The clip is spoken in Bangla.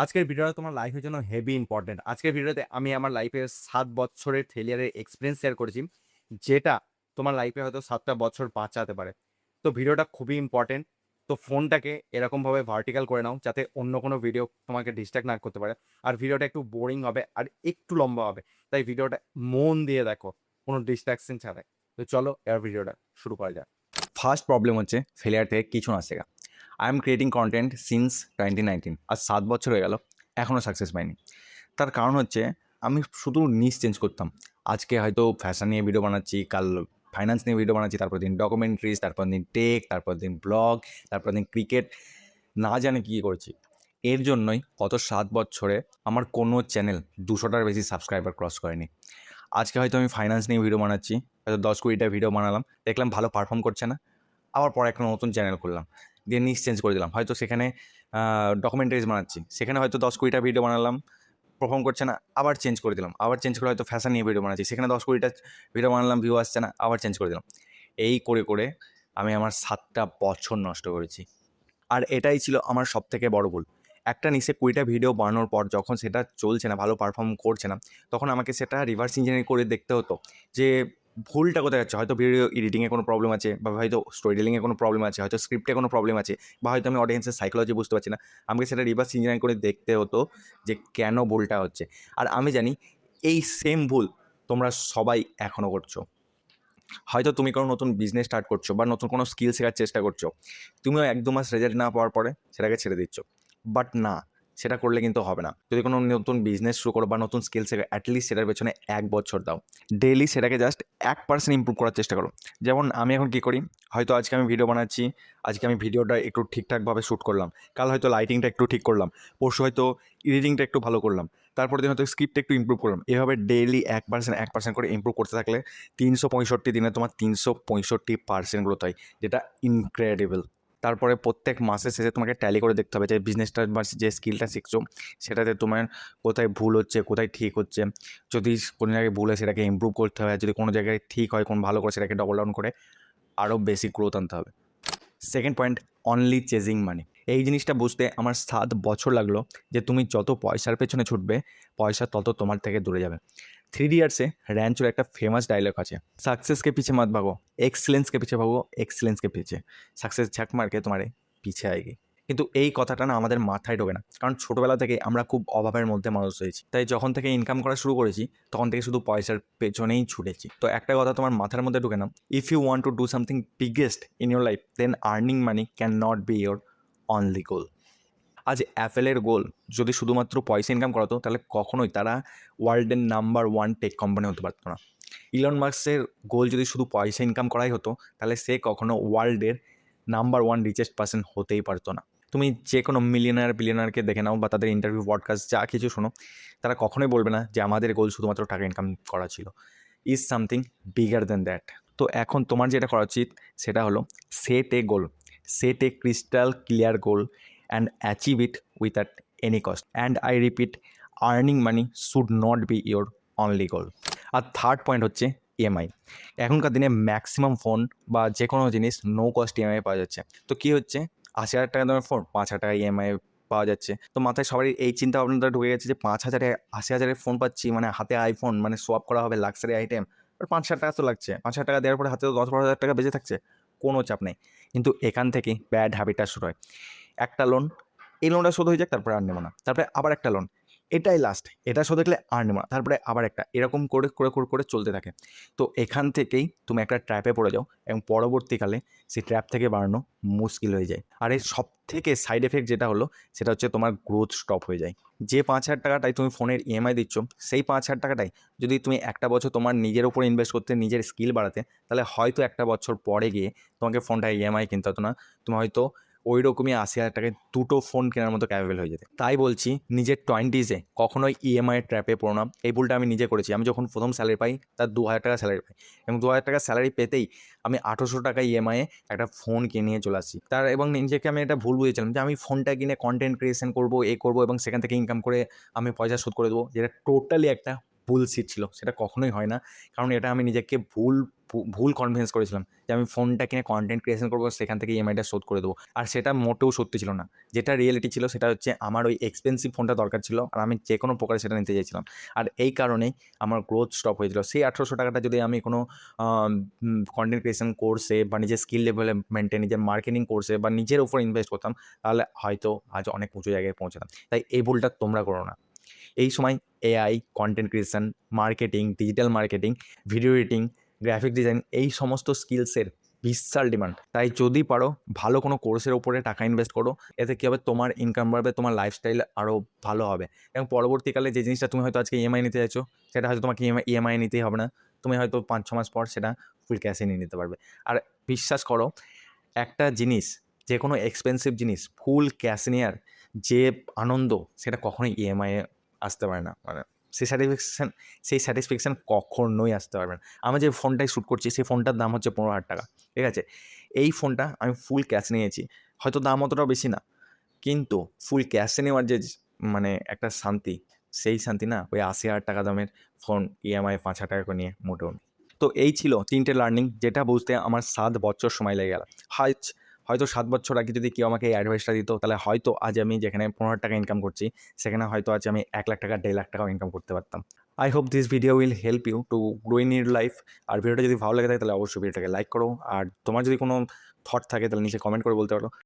আজকের ভিডিওটা তোমার লাইফের জন্য হেভি ইম্পর্টেন্ট। আজকের ভিডিওতে আমি আমার লাইফের ৭ বছরের ফেলিয়ারের এক্সপেরিয়েন্স শেয়ার করেছি, যেটা তোমার লাইফে হয়তো ৭ টা বছর বাঁচাতে পারে। তো ভিডিওটা খুবই ইম্পর্টেন্ট। তো ফোনটাকে এরকমভাবে ভার্টিক্যাল করে নাও যাতে অন্য কোনো ভিডিও তোমাকে ডিস্ট্রাক্ট না করতে পারে। আর ভিডিওটা একটু বোরিং হবে আর একটু লম্বা হবে। তাই ভিডিওটা মন দিয়ে দেখো, কোনো ডিস্ট্রাকশন ছাড়াই। তো চলো এবার ভিডিওটা শুরু করা যাক। ফার্স্ট প্রবলেম হচ্ছে ফেলিয়ার থেকে কিছু না শেখা। I am creating content since 2019, আজ 7 বছর হয়ে গেল, এখনও সাকসেস পাইনি। তার কারণ হচ্ছে আমি শুধু নিশ চেঞ্জ করতাম। আজকে হয়তো ফ্যাশন নিয়ে ভিডিও বানাচ্ছি, কাল ফাইন্যান্স নিয়ে ভিডিও বানাচ্ছি, তারপর দিন ডকুমেন্টারিজ, তারপর দিন টেক, তারপর দিন ব্লগ, তারপর দিন ক্রিকেট, না জানে কী করছি। এর জন্যই গত 7 বছরে আমার কোনো চ্যানেল 200টার বেশি সাবস্ক্রাইবার ক্রস করেনি। আজকে হয়তো আমি ফাইন্যান্স নিয়ে ভিডিও বানাচ্ছি, হয়তো 10-20টা ভিডিও বানালাম, দেখলাম ভালো পারফর্ম করছে না, আবার পরে একটা নতুন চ্যানেল খুললাম, দিয়ে নিশ চেঞ্জ করে দিলাম। হয়তো সেখানে ডকুমেন্টারিজ বানাচ্ছি, সেখানে হয়তো 10-20টা ভিডিও বানালাম, পারফর্ম করছে না, আবার চেঞ্জ করে দিলাম। আবার চেঞ্জ করে হয়তো ফ্যাশন নিয়ে ভিডিও বানাচ্ছি, সেখানে 10-20টা ভিডিও বানালাম, ভিউ আসছে না, আবার চেঞ্জ করে দিলাম। এই করে করে আমি আমার 7টা বছর নষ্ট করেছি। আর এটাই ছিল আমার সবথেকে বড় ভুল। একটা নিচে 20টা ভিডিও বানানোর পর যখন সেটা চলছে না, ভালো পারফর্ম করছে না, তখন আমাকে সেটা রিভার্স ইঞ্জিনিয়ারিং করে দেখতে হতো যে ভুলটা কোথায় যাচ্ছে। হয়তো ভিডিও এডিটিংয়ে কোনো প্রবলেম আছে, বা হয়তো স্টোরি টেলিংয়ে কোনো প্রবলেম আছে, হয়তো স্ক্রিপ্টে কোনো প্রবলেম আছে, বা হয়তো আমি অডিয়েন্সের সাইকোলজি বুঝতে পারছি না। আমাকে সেটা রিভার্স ইঞ্জিনিয়ারিং করে দেখতে হতো যে কেন ভুলটা হচ্ছে। আর আমি জানি এই সেম ভুল তোমরা সবাই এখনও করছো। হয়তো তুমি কোনো নতুন বিজনেস স্টার্ট করছো বা নতুন কোনো স্কিল শেখার চেষ্টা করছো, তুমিও 1-2 মাস রেজাল্ট না পাওয়ার পরে সেটাকে ছেড়ে দিচ্ছ। বাট না, সেটা করলে কিন্তু হবে না। যদি কোনো নতুন বিজনেস শুরু করো বা নতুন স্কিল শেখো, অ্যাটলিস্ট সেটার পেছনে 1 বছর দাও। ডেইলি সেটাকে জাস্ট 1% ইমপ্রুভ করার চেষ্টা করো। যেমন আমি এখন কী করি, হয়তো আজকে আমি ভিডিও বানাচ্ছি, আজকে আমি ভিডিওটা একটু ঠিকঠাকভাবে শ্যুট করলাম, কাল হয়তো লাইটিংটা একটু ঠিক করলাম, পরশু হয়তো এডিটিংটা একটু ভালো করলাম, তারপরের দিন হয়তো স্ক্রিপ্টটা একটু ইমপ্রুভ করলাম। এভাবে ডেইলি 1% করে ইমপ্রুভ করতে থাকলে 365 দিনে তোমার 365% গ্রোথ হয়, যেটা ইনক্রেডিবল। তারপরে প্রত্যেক মাসের শেষে তোমাকে ট্যালি করে দেখতে হবে যে বিজনেসটা বা যে স্কিলটা শিখছো সেটাতে তোমার কোথায় ভুল হচ্ছে, কোথায় ঠিক হচ্ছে। যদি কোনো জায়গায় ভুল হয় সেটাকে ইমপ্রুভ করতে হবে, আর যদি কোনো জায়গায় ঠিক হয়, কোন ভালো করে, সেটাকে ডবল ডাউন করে আরও বেশি গ্রোথ আনতে হবে। সেকেন্ড পয়েন্ট, অনলি চেজিং মানি। এই জিনিসটা বুঝতে আমার 7 বছর লাগলো যে তুমি যত পয়সার পেছনে ছুটবে, পয়সা তত তোমার থেকে দূরে যাবে। 3 ইডিয়টসে র্যাঞ্চোর একটা ফেমাস ডায়লগ আছে, সাকসেসকে পিছে মত ভাগো, এক্সেলেন্সকে পিছে ভাগো, এক্সেলেন্সকে পিছে সাকসেস ঝাঁক মারকে তোমারে পিছে আएगी। কিন্তু এই কথাটা না আমাদের মাথায় ঢোকে না, কারণ ছোটোবেলা থেকে আমরা খুব অভাবের মধ্যে মানুষ হয়েছি। তাই যখন থেকে ইনকাম করা শুরু করেছি তখন থেকে শুধু পয়সার পেছনেই ছুটেছি। তো একটা কথা তোমার মাথার মধ্যে ঢুকে না, if you want to do something biggest in your life, then earning money can not be your only goal. আজ অ্যাপেলের গোল যদি শুধুমাত্র পয়সা ইনকাম করাতো, তাহলে কখনোই তারা ওয়ার্ল্ডের নাম্বার 1 টেক কোম্পানি হতে পারতো না। ইলন মাস্কের গোল যদি শুধু পয়সা ইনকাম করাই হতো, তাহলে সে কখনো ওয়ার্ল্ডের নাম্বার 1 রিচেস্ট পার্সন হতেই পারতো না। তুমি যে কোনো মিলিয়নার বিলিয়নারকে দেখে নাও বা তাদের ইন্টারভিউ পডকাস্ট যা কিছু শোনো, তারা কখনোই বলবে না যে আমাদের গোল শুধুমাত্র টাকা ইনকাম করা ছিল। Is something bigger than that. তো এখন তোমার যেটা করা উচিত সেটা হলো set a goal, set a crystal clear goal and achieve it with at any cost. And I repeat, earning money should not be your only goal. আর থার্ড পয়েন্ট হচ্ছে ইএমআই। এখনকার দিনে ম্যাক্সিমাম ফোন বা যে কোনো জিনিস নো কস্ট ইএমআই পাওয়া যাচ্ছে। তো কী হচ্ছে, 80,000 টাকা দামের ফোন 5,000 টাকা ইএমআই পাওয়া যাচ্ছে। তো মাথায় সবারই এই চিন্তা ভাবনাটা ঢুকে গেছে যে 5,000-এ 80,000-এর ফোন পাচ্ছি, মানে হাতে আইফোন, মানে সোয়াপ করা হবে লাক্সারি আইটেম। আর 5,000 টাকা তো লাগছে, 5,000 টাকা দেওয়ার পরে হাতে তো 10-12,000 টাকা বেঁচে থাকছে, কোনো চাপ নেই। কিন্তু এখান থেকেই ব্যাড হ্যাবিটটা শুরু হয়। একটা লোন, এই লোনটা শোধ হয়ে যাক, তারপরে আর নেবো না, তারপরে আবার একটা লোন, এটাই লাস্ট, এটা শোধ দেখলে আর নেবো না, তারপরে আবার একটা, এরকম করে করে করে করে চলতে থাকে। তো এখান থেকেই তুমি একটা ট্র্যাপে পড়ে যাও এবং পরবর্তীকালে সেই ট্র্যাপ থেকে বাড়ানো মুশকিল হয়ে যায়। আর এর সব থেকে সাইড এফেক্ট যেটা হলো সেটা হচ্ছে তোমার গ্রোথ স্টপ হয়ে যায়। যে 5,000 টাকাটাই তুমি ফোনের ইএমআই দিচ্ছ, সেই 5,000 টাকাটাই যদি তুমি একটা বছর তোমার নিজের উপর ইনভেস্ট করতে, নিজের স্কিল বাড়াতে, তাহলে হয়তো একটা বছর পরে গিয়ে তোমাকে ফোনটা ইএমআই কিনতে হতো না, তুমি হয়তো ওই রকমই 80,000 টাকায় দুটো ফোন কেনার মতো ক্যাপেবল হয়ে যেতে। তাই বলছি, নিজের 20s-এ কখনোই ইএমআইয়ের ট্র্যাপে পড়ো না। এই ভুলটা আমি নিজে করেছি। আমি যখন প্রথম স্যালারি পাই, তার 2,000 টাকা স্যালারি পাই, এবং 2,000 টাকা স্যালারি পেতেই আমি 1,800 টাকা ইএমআইয়ে একটা ফোন কিনে চলে আসি। এবং নিজেকে আমি এটা ভুল বুঝেছিলাম যে আমি ফোনটা কিনে কন্টেন্ট ক্রিয়েশন করবো, করবো এবং সেখান থেকে ইনকাম করে আমি পয়সা শোধ করে দেবো, যেটা টোটালি একটা বুলশিট ছিল, সেটা কখনোই হয় না। কারণ এটা আমি নিজেকে ভুল কনভিন্স করেছিলাম যে আমি ফোনটা কিনে কন্টেন্ট ক্রিয়েশন করবো, সেখান থেকে ইএমআইটা শোধ করে দেবো। আর সেটা মোটেও সত্যি ছিল না। যেটা রিয়েলিটি ছিল সেটা হচ্ছে আমার ওই এক্সপেন্সিভ ফোনটা দরকার ছিল, আর আমি যে কোনো প্রকারে সেটা নিতে চাইছিলাম। আর এই কারণেই আমার গ্রোথ স্টপ হয়েছিল। সেই 1800 টাকাটা যদি আমি কোনো কন্টেন্ট ক্রিয়েশন কোর্সে বা নিজের স্কিল ডেভেলপমেন্টে, নিজের মার্কেটিং কোর্সে বা নিজের উপর ইনভেস্ট করতাম, তাহলে হয়তো আজ অনেক উঁচু জায়গায় পৌঁছাতাম। তাই এই ভুলটা তোমরা করো না। এই সময় AI, content creation, marketing, digital marketing, video editing, graphic design, এই সমস্ত স্কিলসের বিশাল ডিমান্ড। তাই যদি পারো ভালো কোনো কোর্সের উপরে টাকা ইনভেস্ট করো। এতে কী হবে, তোমার ইনকাম বাড়বে, তোমার লাইফস্টাইল আরও ভালো হবে, এবং পরবর্তীকালে যে জিনিসটা তুমি হয়তো আজকে ইএমআই নিতে চাইছো, সেটা হয়তো তোমাকে ইএমআই নিতেই হবে না। তুমি হয়তো 5-6 মাস পর সেটা ফুল ক্যাশে নিয়ে নিতে পারবে। আর বিশ্বাস করো, একটা জিনিস, যে কোনো এক্সপেন্সিভ জিনিস ফুল ক্যাশ নেওয়ার যে আনন্দ, সেটা কখনোই ইএমআইয়ে আসতে পারে না। মানে সেই স্যাটিসফ্যাকশান কখনোই আসতে পারবে না। আমি যে ফোনটায় শ্যুট করছি, সেই ফোনটার দাম হচ্ছে 15,000 টাকা, ঠিক আছে? এই ফোনটা আমি ফুল ক্যাশ নিয়েছি, হয়তো দাম অতটাও বেশি না, কিন্তু ফুল ক্যাশে নেওয়ার যে মানে একটা শান্তি, সেই শান্তি না ওই 80,000 টাকা দামের ফোন ইএমআই 5,000 টাকা করে নিয়ে মোটেও নেই। তো এই ছিল 3টে লার্নিং, যেটা বুঝতে আমার 7 বছর সময় লেগে গেল। হয়তো 7 বছর আগে যদি কেউ আমাকে এই অ্যাডভাইসটা দিত, তাহলে হয়তো আজ আমি যেখানে 15,000 টাকা ইনকাম করছি, সেখানে হয়তো আজ আমি 1,00,000 টাকা, 1.5 লাখ টাকাও ইনকাম করতে পারতাম। I hope this video will help you to grow in your life. আর ভিডিওটা যদি ভালো লাগে থাকে, তাহলে অবশ্যই ভিডিওটাকে লাইক করো। আর তোমার যদি কোনো থট থাকে, তাহলে নিচে কমেন্ট করে বলতে পারো।